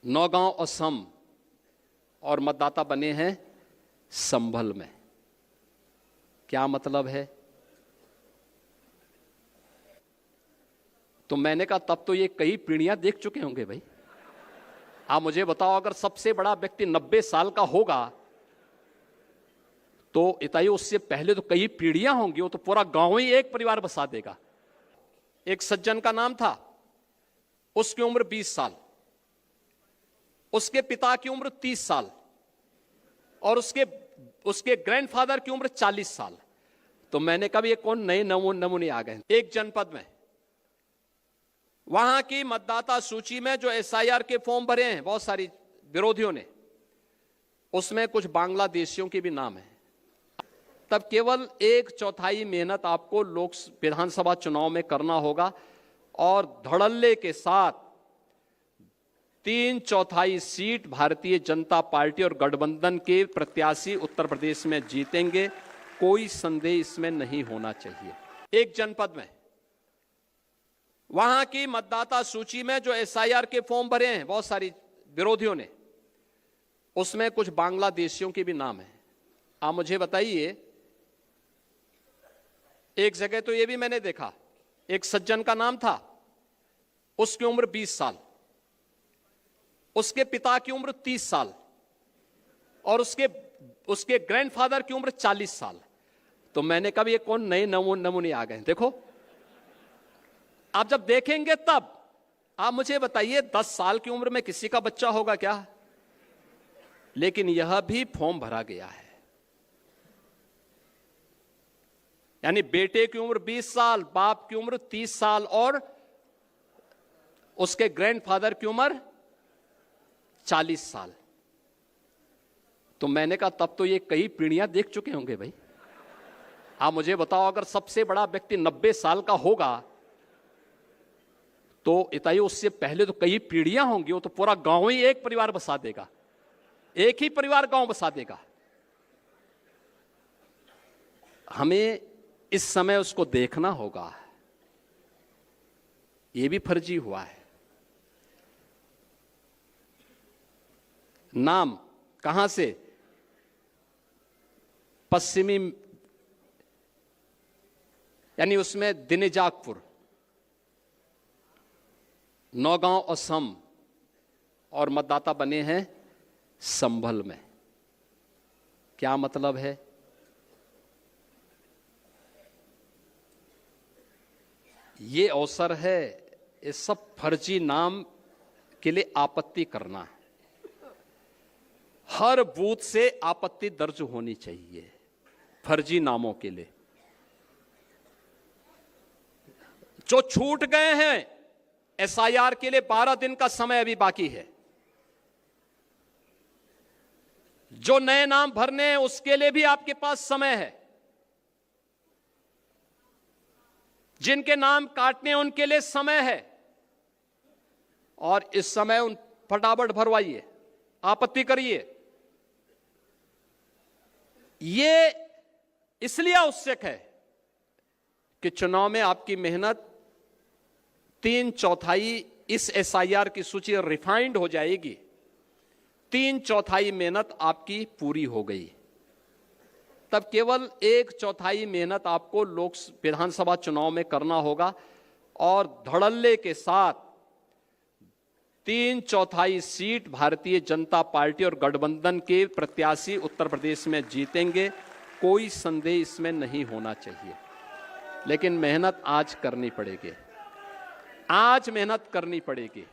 नौगांव असम और मतदाता बने हैं संभल में। क्या मतलब है? तो मैंने कहा तब तो ये कई पीढ़ियां देख चुके होंगे भाई। आप मुझे बताओ, अगर सबसे बड़ा व्यक्ति 90 साल का होगा तो इताई उससे पहले तो कई पीढ़ियां होंगी, वो तो पूरा गांव ही एक परिवार बसा देगा। एक सज्जन का नाम था, उसकी उम्र 20 साल, उसके पिता की उम्र 30 साल और उसके ग्रैंडफादर की उम्र 40 साल। तो मैंने कहा ये कौन नए नमूने आ गए। एक जनपद में वहां की मतदाता सूची में जो एसआईआर के फॉर्म भरे हैं बहुत सारी विरोधियों ने, उसमें कुछ बांग्लादेशियों के भी नाम है। तब केवल 1/4 मेहनत आपको विधानसभा चुनाव में करना होगा और धड़ल्ले के साथ 3/4 सीट भारतीय जनता पार्टी और गठबंधन के प्रत्याशी उत्तर प्रदेश में जीतेंगे। कोई संदेह इसमें नहीं होना चाहिए। एक जनपद में वहां की मतदाता सूची में जो एसआईआर के फॉर्म भरे हैं बहुत सारी विरोधियों ने, उसमें कुछ बांग्लादेशियों के भी नाम है। आप मुझे बताइए, एक जगह तो यह भी मैंने देखा, एक सज्जन का नाम था, उसकी उम्र 20 साल, उसके पिता की उम्र 30 साल और उसके ग्रैंडफादर की उम्र 40 साल। तो मैंने कहा ये कौन नए नमूने आ गए। देखो, आप जब देखेंगे तब आप मुझे बताइए 10 साल की उम्र में किसी का बच्चा होगा क्या? लेकिन यह भी फॉर्म भरा गया है। यानी बेटे की उम्र 20 साल, बाप की उम्र 30 साल और उसके ग्रैंडफादर की उम्र 40 साल। तो मैंने कहा तब तो ये कई पीढ़ियां देख चुके होंगे भाई। आप मुझे बताओ, अगर सबसे बड़ा व्यक्ति 90 साल का होगा तो इताई उससे पहले तो कई पीढ़ियां होंगी, वो तो पूरा गांव ही एक परिवार बसा देगा, एक ही परिवार गांव बसा देगा। हमें इस समय उसको देखना होगा। यह भी फर्जी हुआ है। नाम कहां से? पश्चिमी, यानी उसमें दिनेजाकपुर, नौगांव असम और मतदाता बने हैं संभल में। क्या मतलब है? ये अवसर है इस सब फर्जी नाम के लिए आपत्ति करना है। हर बूथ से आपत्ति दर्ज होनी चाहिए फर्जी नामों के लिए। जो छूट गए हैं एसआईआर के लिए 12 दिन का समय अभी बाकी है। जो नए नाम भरने हैं उसके लिए भी आपके पास समय है। जिनके नाम काटने हैं उनके लिए समय है। और इस समय उन फटाफट भरवाइए, आपत्ति करिए। ये इसलिए आवश्यक है कि चुनाव में आपकी मेहनत 3/4 इस एसआईआर की सूची रिफाइंड हो जाएगी। 3/4 मेहनत आपकी पूरी हो गई, तब केवल 1/4 मेहनत आपको विधानसभा चुनाव में करना होगा और धड़ल्ले के साथ 3/4 सीट भारतीय जनता पार्टी और गठबंधन के प्रत्याशी उत्तर प्रदेश में जीतेंगे। कोई संदेह इसमें नहीं होना चाहिए। लेकिन मेहनत आज करनी पड़ेगी, आज मेहनत करनी पड़ेगी।